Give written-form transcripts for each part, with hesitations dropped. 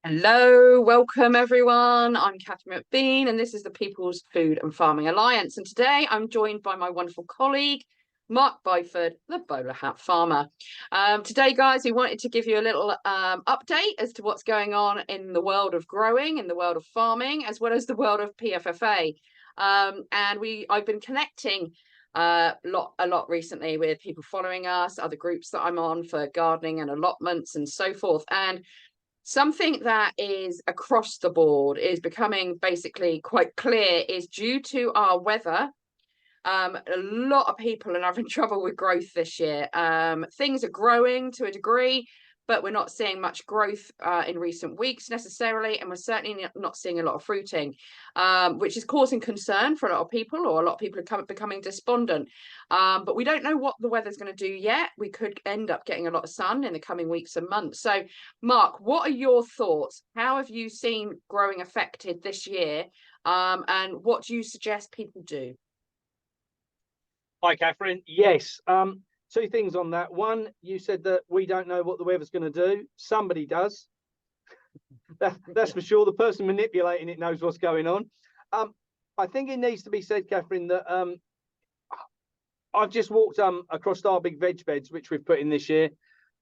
Hello, welcome everyone. I'm Katherine and this is the People's Food and Farming Alliance. And today I'm joined by my wonderful colleague, Mark Byford, the bowler hat farmer. Today, guys, we wanted to give you a little update as to what's going on in the world of growing, in the world of farming, as well as the world of PFFA. I've been connecting a lot recently with people following us, other groups that I'm on for gardening and allotments and so forth. And something that is across the board is becoming basically quite clear is due to our weather. A lot of people are having trouble with growth this year. Things are growing to a degree, but we're not seeing much growth in recent weeks necessarily, and we're certainly not seeing a lot of fruiting, which is causing concern for a lot of people, or a lot of people are becoming despondent. But we don't know what the weather's going to do yet. We could end up getting a lot of sun in the coming weeks and months. So, Mark, what are your thoughts? How have you seen growing affected this year? And what do you suggest people do? Hi, Katherine. Yes. Two things on that. One, you said that we don't know what the weather's going to do. Somebody does. That's for sure. The person manipulating it knows what's going on. I think it needs to be said, Katherine, that I've just walked across our big veg beds, which we've put in this year.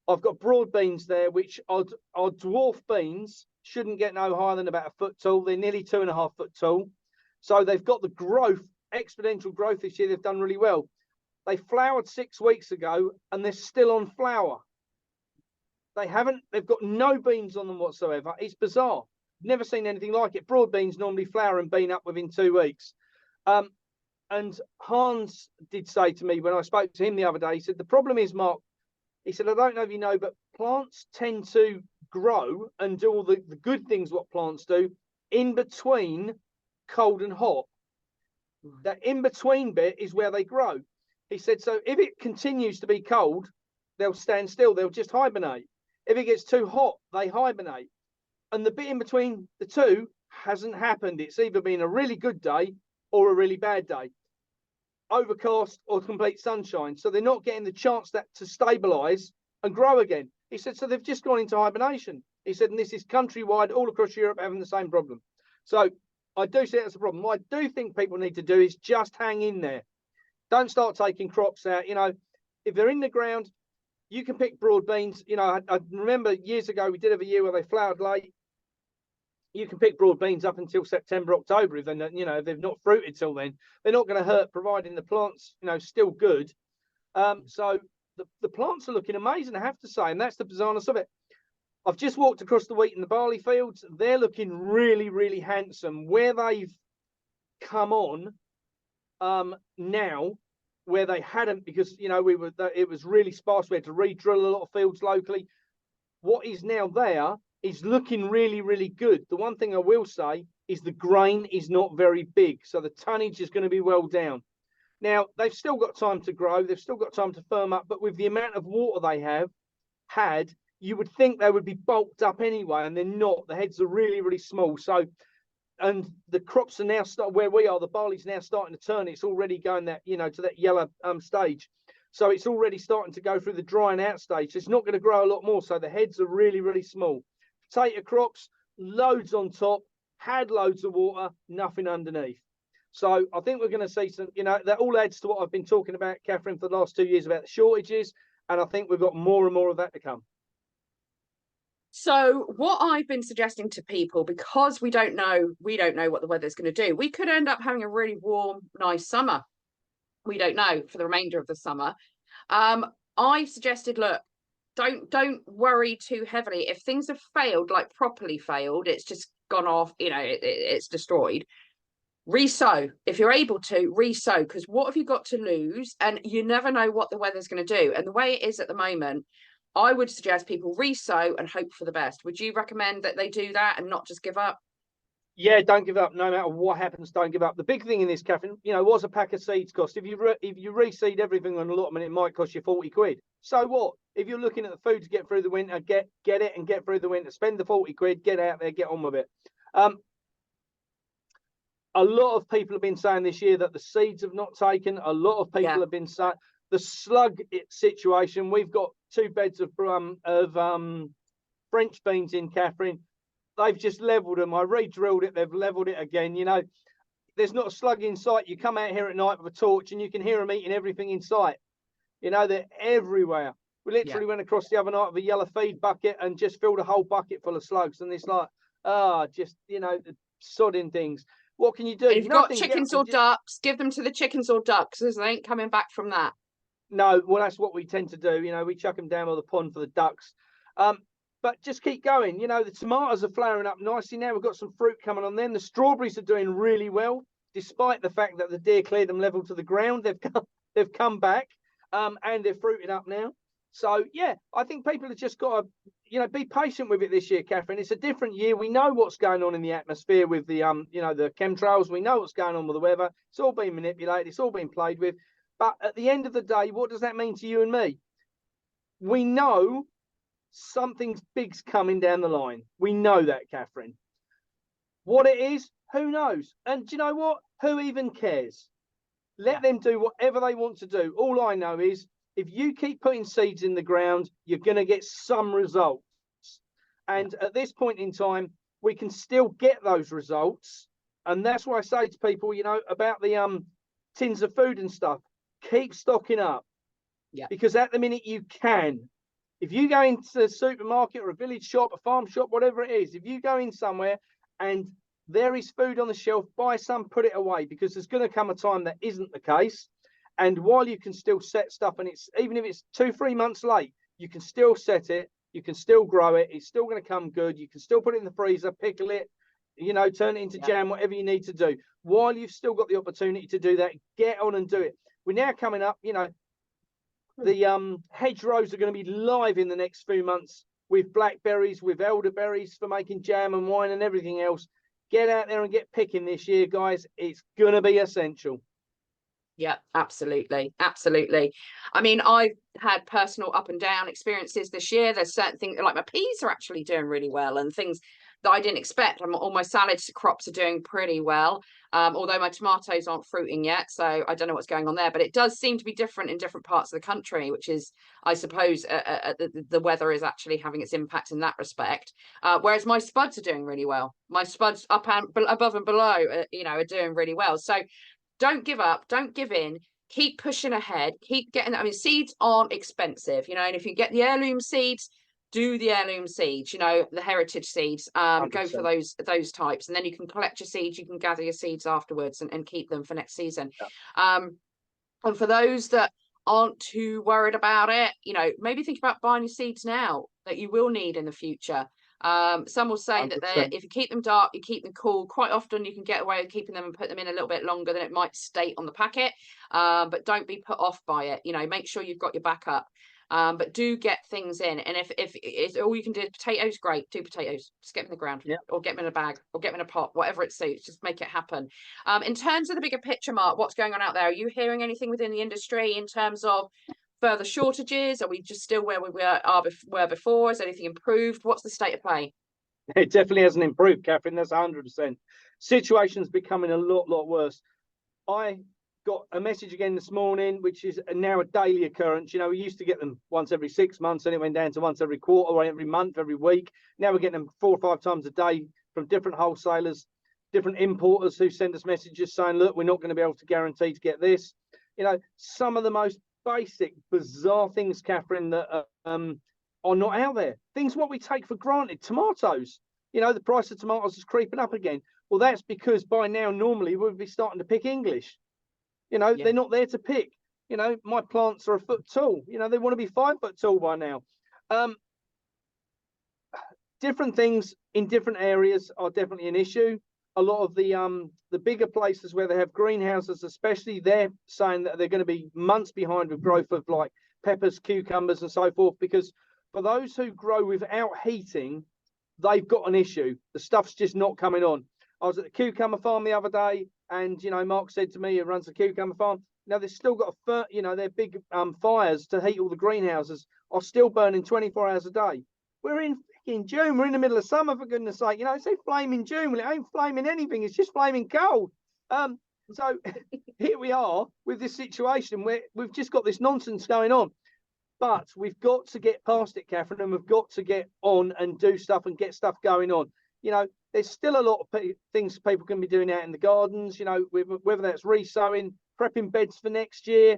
I've got broad beans there, which are dwarf beans, shouldn't get no higher than about a foot tall. They're nearly 2.5 foot tall. So they've got the growth, exponential growth this year. They've done really well. They flowered 6 weeks ago and they're still on flower. They've got no beans on them whatsoever. It's bizarre. Never seen anything like it. Broad beans normally flower and bean up within 2 weeks. And Hans did say to me when I spoke to him the other day, he said, the problem is, Mark, he said, I don't know if you know, but plants tend to grow and do all the good things what plants do in between cold and hot. That in-between bit is where they grow. He said, so if it continues to be cold, they'll stand still. They'll just hibernate. If it gets too hot, they hibernate. And the bit in between the two hasn't happened. It's either been a really good day or a really bad day. Overcast or complete sunshine. So they're not getting the chance to stabilize and grow again. He said, so they've just gone into hibernation. He said, and this is countrywide, all across Europe having the same problem. So I do see that's a problem. What I do think people need to do is just hang in there. Don't start taking crops out. You know, if they're in the ground, you can pick broad beans. You know, I remember years ago we did have a year where they flowered late. You can pick broad beans up until September, October. If they're, you know, if they've not fruited till then, they're not going to hurt, providing the plants, you know, still good. So the plants are looking amazing, I have to say, and that's the bizarreness of it. I've just walked across the wheat and the barley fields. They're looking really, really handsome. Where they've come on now, where they hadn't, because, you know, it was really sparse. We had to re-drill a lot of fields locally. What is now there is looking really, really good. The one thing I will say is the grain is not very big, so the tonnage is going to be well down. Now, they've still got time to grow. They've still got time to firm up, but with the amount of water they have had, you would think they would be bulked up anyway, and they're not. The heads are really, really small. So, and the crops are now where we are. The barley's now starting to turn. It's already going that, you know, to that yellow stage. So it's already starting to go through the drying out stage. It's not going to grow a lot more. So the heads are really, really small. Potato crops, loads on top, had loads of water, nothing underneath. So I think we're going to see some, you know, that all adds to what I've been talking about, Katherine, for the last 2 years about the shortages. And I think we've got more and more of that to come. So what I've been suggesting to people, because we don't know what the weather's going to do, we could end up having a really warm, nice summer. We don't know for the remainder of the summer. I've suggested, look, don't worry too heavily. If things have failed, like properly failed, it's just gone off, you know, it's destroyed. Resow. If you're able to, resow, because what have you got to lose? And you never know what the weather's going to do. And the way it is at the moment, I would suggest people resow and hope for the best. Would you recommend that they do that and not just give up? Yeah, don't give up. No matter what happens, don't give up. The big thing in this, Katherine, you know, what's a pack of seeds cost? If you reseed everything on allotment, it might cost you 40 quid. So what? If you're looking at the food to get through the winter, get it and get through the winter. Spend the 40 quid, get out there, get on with it. A lot of people have been saying this year that the seeds have not taken. A lot of people have been saying the slug situation. We've got 2 beds of French beans in, Katherine. they've just leveled them. I re-drilled it. They've leveled it again. You know, there's not a slug in sight. You come out here at night with a torch and you can hear them eating everything in sight. You know, they're everywhere. We literally went across the other night with a yellow feed bucket and just filled a whole bucket full of slugs. And it's like, just, you know, sodding things. What can you do? If you've got chickens or ducks, give them to the chickens or ducks, because they ain't coming back from that. No, well, that's what we tend to do. You know, we chuck them down on the pond for the ducks. But just keep going. You know, the tomatoes are flowering up nicely now. We've got some fruit coming on then. The strawberries are doing really well, despite the fact that the deer cleared them level to the ground. They've come back, and they're fruiting up now. So, yeah, I think people have just got to, you know, be patient with it this year, Katherine. It's a different year. We know what's going on in the atmosphere with the, you know, the chemtrails. We know what's going on with the weather. It's all been manipulated. It's all been played with. But at the end of the day, what does that mean to you and me? We know something big's coming down the line. We know that, Katherine. What it is, who knows? And do you know what? Who even cares? Let them do whatever they want to do. All I know is if you keep putting seeds in the ground, you're going to get some results. And at this point in time, we can still get those results. And that's why I say to people, you know, about the tins of food and stuff, keep stocking up. Yeah. Because at the minute you can. If you go into a supermarket or a village shop, a farm shop, whatever it is, if you go in somewhere and there is food on the shelf, buy some, put it away, because there's going to come a time that isn't the case. And while you can still set stuff, and it's even if it's 2-3 months late, you can still set it, you can still grow it, it's still going to come good, you can still put it in the freezer, pickle it, you know, turn it into jam, whatever you need to do. While you've still got the opportunity to do that, get on and do it. We're now coming up, you know, the hedgerows are going to be live in the next few months with blackberries, with elderberries for making jam and wine and everything else. Get out there and get picking this year, guys. It's going to be essential. Yeah, absolutely. Absolutely. I mean, I've had personal up and down experiences this year. There's certain things like my peas are actually doing really well and things that I didn't expect. All my salad crops are doing pretty well, although my tomatoes aren't fruiting yet. So I don't know what's going on there, but it does seem to be different in different parts of the country, which is, I suppose, the weather is actually having its impact in that respect. Whereas my spuds are doing really well. My spuds up and above and below, you know, are doing really well. So don't give up, don't give in, keep pushing ahead, keep getting, I mean, seeds aren't expensive, you know, and if you get the heirloom seeds, do the heirloom seeds, you know, the heritage seeds, go for those types, and then you can collect your seeds, you can gather your seeds afterwards and keep them for next season. And for those that aren't too worried about it, you know, maybe think about buying your seeds now that you will need in the future. Some will say 100%. That if you keep them dark, you keep them cool. Quite often you can get away with keeping them and put them in a little bit longer than it might state on the packet. But don't be put off by it. You know, make sure you've got your backup. But do get things in. And if all you can do is potatoes, great. Do potatoes. Just get them in the ground, or get them in a bag, or get them in a pot, whatever it suits. Just make it happen. In terms of the bigger picture, Mark, what's going on out there? Are you hearing anything within the industry in terms of further shortages? Are we just still where we were before? Has anything improved? What's the state of play? It definitely hasn't improved, Katherine. That's 100%. Situation's becoming a lot worse. I got a message again this morning, which is now a daily occurrence. You know, we used to get them once every 6 months, and it went down to once every quarter, or every month, every week. Now we're getting them 4 or 5 times a day from different wholesalers, different importers who send us messages saying, look, we're not going to be able to guarantee to get this. You know, some of the most basic, bizarre things, Katherine, that are not out there. Things what we take for granted. Tomatoes. You know, the price of tomatoes is creeping up again. Well, that's because by now, normally, we'd be starting to pick English. You know, they're not there to pick. You know, my plants are 1 foot tall. You know, they want to be 5 foot tall by now. Different things in different areas are definitely an issue. A lot of the bigger places where they have greenhouses, especially, they're saying that they're going to be months behind with growth of like peppers, cucumbers, and so forth. Because for those who grow without heating, they've got an issue. The stuff's just not coming on. I was at the cucumber farm the other day, and you know, Mark said to me, he runs the cucumber farm. Now they've still got you know, their big fires to heat all the greenhouses are still burning 24 hours a day. We're in June. We're in the middle of summer, for goodness sake. You know, it's flaming June. Well, it ain't flaming anything. It's just flaming cold. So here we are with this situation where we've just got this nonsense going on. But we've got to get past it, Katherine, and we've got to get on and do stuff and get stuff going on. you know, there's still a lot of things people can be doing out in the gardens, you know, whether that's resowing, prepping beds for next year.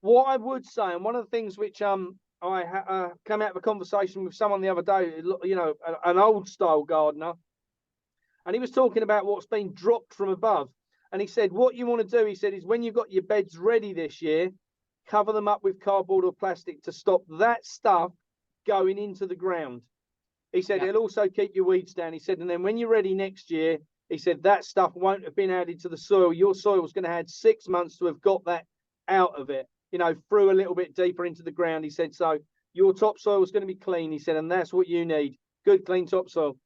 What I would say, and one of the things which I come out of a conversation with someone the other day, you know, an old style gardener, and he was talking about what's been dropped from above. And he said, what you want to do, he said, is when you've got your beds ready this year, cover them up with cardboard or plastic to stop that stuff going into the ground. He said, it'll also keep your weeds down. He said, and then when you're ready next year, he said, that stuff won't have been added to the soil. Your soil's going to have 6 months to have got that out of it, you know, through a little bit deeper into the ground. He said, so your topsoil is going to be clean. He said, and that's what you need, good, clean topsoil.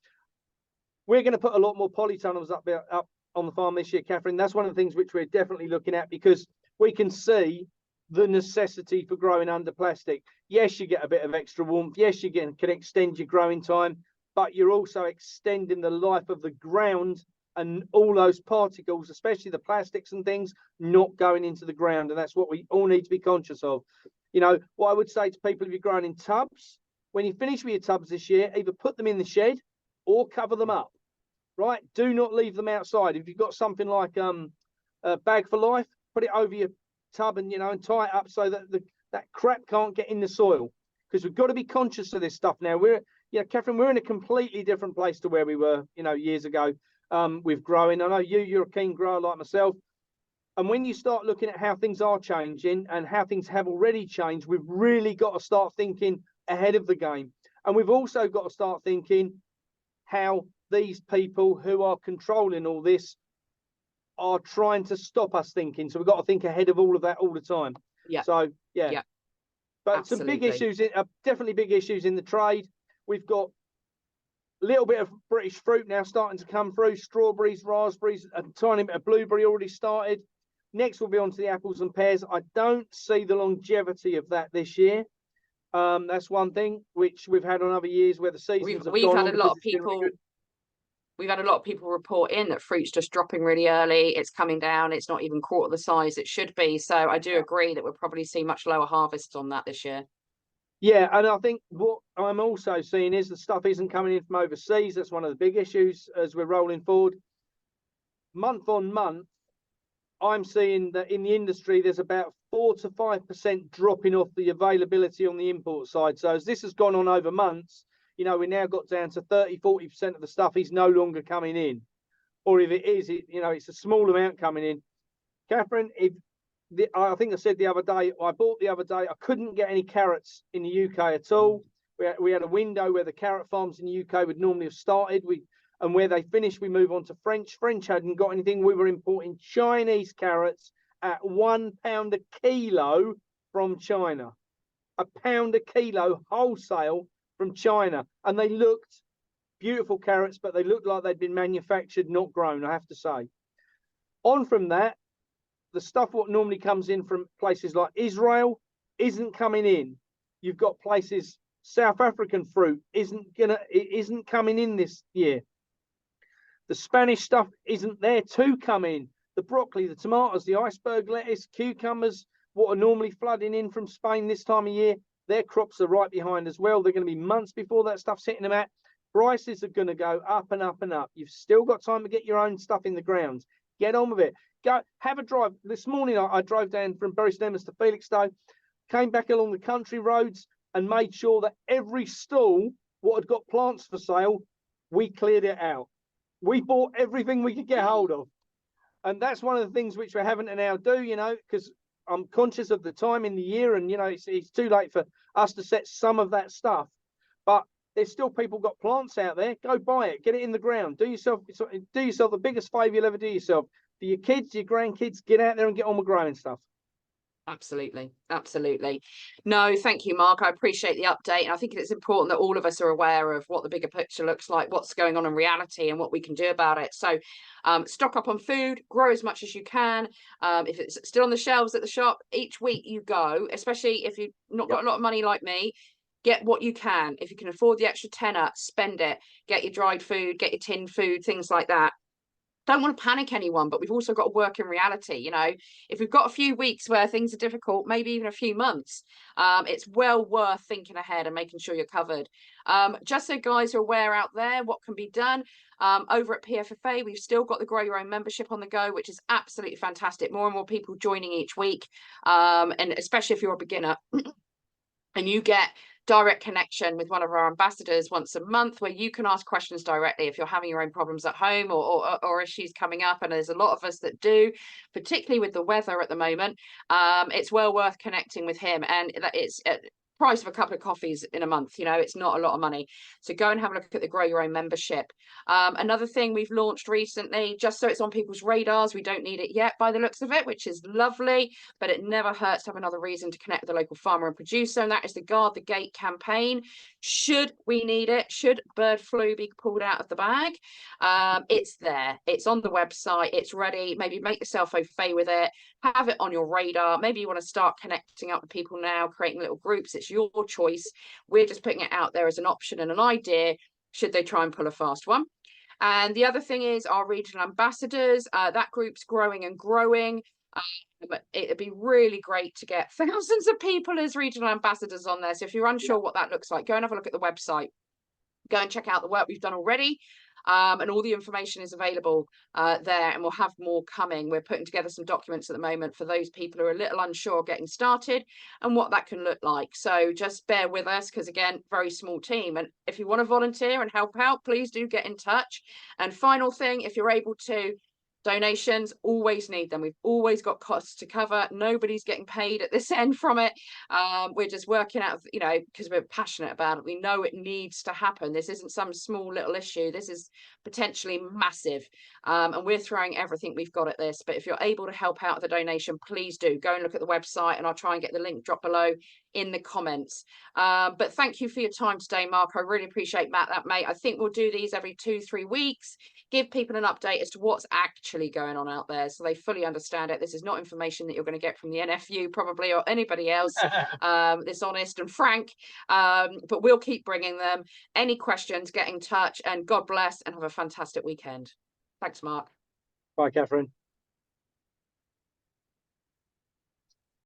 We're going to put a lot more polytunnels up on the farm this year, Catherine. That's one of the things which we're definitely looking at, because we can see the necessity for growing under plastic. Yes, you get a bit of extra warmth. Yes, you can extend your growing time, but you're also extending the life of the ground and all those particles, especially the plastics and things, not going into the ground. And that's what we all need to be conscious of. You know, what I would say to people, if you're growing in tubs, when you finish with your tubs this year, either put them in the shed or cover them up, right? Do not leave them outside. If you've got something like a bag for life, put it over your tub and, you know, and tie it up so that that crap can't get in the soil, because we've got to be conscious of this stuff now. Catherine, we're in a completely different place to where we were, you know, years ago with growing. I know you're a keen grower like myself. And when you start looking at how things are changing and how things have already changed, we've really got to start thinking ahead of the game. And we've also got to start thinking how these people who are controlling all this are trying to stop us thinking. So we've got to think ahead of all of that all the time. Yeah. So, yeah. But absolutely. some big issues, definitely big issues in the trade. We've got a little bit of British fruit now starting to come through, strawberries, raspberries, a tiny bit of blueberry already started. Next, we'll be on to the apples and pears. I don't see the longevity of that this year. That's one thing which we've had on other years where the seasons we've had a lot of people. We've had a lot of people report in that fruit's just dropping really early. It's coming down. It's not even quarter the size it should be. So I do agree that we'll probably see much lower harvests on that this year. Yeah, and I think what I'm also seeing is the stuff isn't coming in from overseas. That's one of the big issues as we're rolling forward. Month on month, I'm seeing that in the industry, there's about 4 to 5% dropping off the availability on the import side. So as this has gone on over months, you know, we now got down to 30-40% of the stuff is no longer coming in. Or if it is, you know, it's a small amount coming in. Catherine, I think I said the other day, I couldn't get any carrots in the UK at all. We had a window where the carrot farms in the UK would normally have started. And where they finished, we move on to French. French hadn't got anything. We were importing Chinese carrots at £1 a kilo from China. £1 a kilo wholesale from China. And they looked beautiful carrots, but they looked like they'd been manufactured, not grown, I have to say. On from that, the stuff what normally comes in from places like Israel isn't coming in. You've got places, South African fruit isn't coming in this year. The Spanish stuff isn't there to come in. The broccoli, the tomatoes, the iceberg lettuce, cucumbers, what are normally flooding in from Spain this time of year, their crops are right behind as well. They're going to be months before that stuff's hitting them at. Prices are going to go up and up and up. You've still got time to get your own stuff in the ground. Get on with it. Go have a drive. This morning I drove down from Bury St Edmunds to Felixstowe, came back along the country roads and made sure that every stall what had got plants for sale, we cleared it out. We bought everything we could get hold of. And that's one of the things which we're having to now do, you know, because I'm conscious of the time in the year and, you know, it's too late for us to set some of that stuff. But there's still people got plants out there. Go buy it. Get it in the ground. Do yourself the biggest favour you'll ever do yourself. For your kids, your grandkids, get out there and get on with growing stuff. Absolutely. Absolutely. No, thank you, Mark. I appreciate the update. And I think it's important that all of us are aware of what the bigger picture looks like, what's going on in reality and what we can do about it. So stock up on food, grow as much as you can. If it's still on the shelves at the shop, each week you go, especially if you've not got a lot of money like me, get what you can. If you can afford the extra tenner, spend it. Get your dried food, get your tinned food, things like that. don't want to panic anyone, but we've also got to work in reality. You know, if we've got a few weeks where things are difficult, maybe even a few months, it's well worth thinking ahead and making sure you're covered. Just so guys are aware out there what can be done. Over at PFFA, we've still got the Grow Your Own membership on the go, which is absolutely fantastic. More and more people joining each week, and especially if you're a beginner. And you get direct connection with one of our ambassadors once a month, where you can ask questions directly if you're having your own problems at home, or issues coming up. And there's a lot of us that do, particularly with the weather at the moment. It's well worth connecting with him, and it's price of a couple of coffees in a month. You know, it's not a lot of money. So go and have a look at the Grow Your Own membership. Another thing we've launched recently, just so it's on people's radars, we don't need it yet by the looks of it, which is lovely, but it never hurts to have another reason to connect with the local farmer and producer, and that is the Guard the Gate campaign. Should we need it, should bird flu be pulled out of the bag, it's there, it's on the website, it's ready. Maybe make yourself au fait with it, have it on your radar. Maybe you want to start connecting up with people now, creating little groups. It's your choice. We're just putting it out there as an option and an idea, should they try and pull a fast one. And the other thing is our regional ambassadors. That group's growing and growing. But it'd be really great to get thousands of people as regional ambassadors on there. So if you're unsure what that looks like, go and have a look at the website. Go and check out the work we've done already. And all the information is available there, and we'll have more coming. We're putting together some documents at the moment for those people who are a little unsure getting started and what that can look like. So just bear with us, because again, very small team. And if you want to volunteer and help out, please do get in touch. And final thing, if you're able to, donations, always need them. We've always got costs to cover. Nobody's getting paid at this end from it. We're just working out, you know, because we're passionate about it. We know it needs to happen. This isn't some small little issue. This is potentially massive. And we're throwing everything we've got at this. But if you're able to help out with a donation, please do. Go and look at the website, and I'll try and get the link dropped below in the comments. But thank you for your time today, Mark. I really appreciate that, mate. I think we'll do these every 2-3 weeks, give people an update as to what's actually going on out there, so they fully understand it. This is not information that you're going to get from the NFU probably, or anybody else. It's honest and frank, but we'll keep bringing them. Any questions, get in touch, and God bless, and have a fantastic weekend. Thanks, Mark. Bye, Katherine.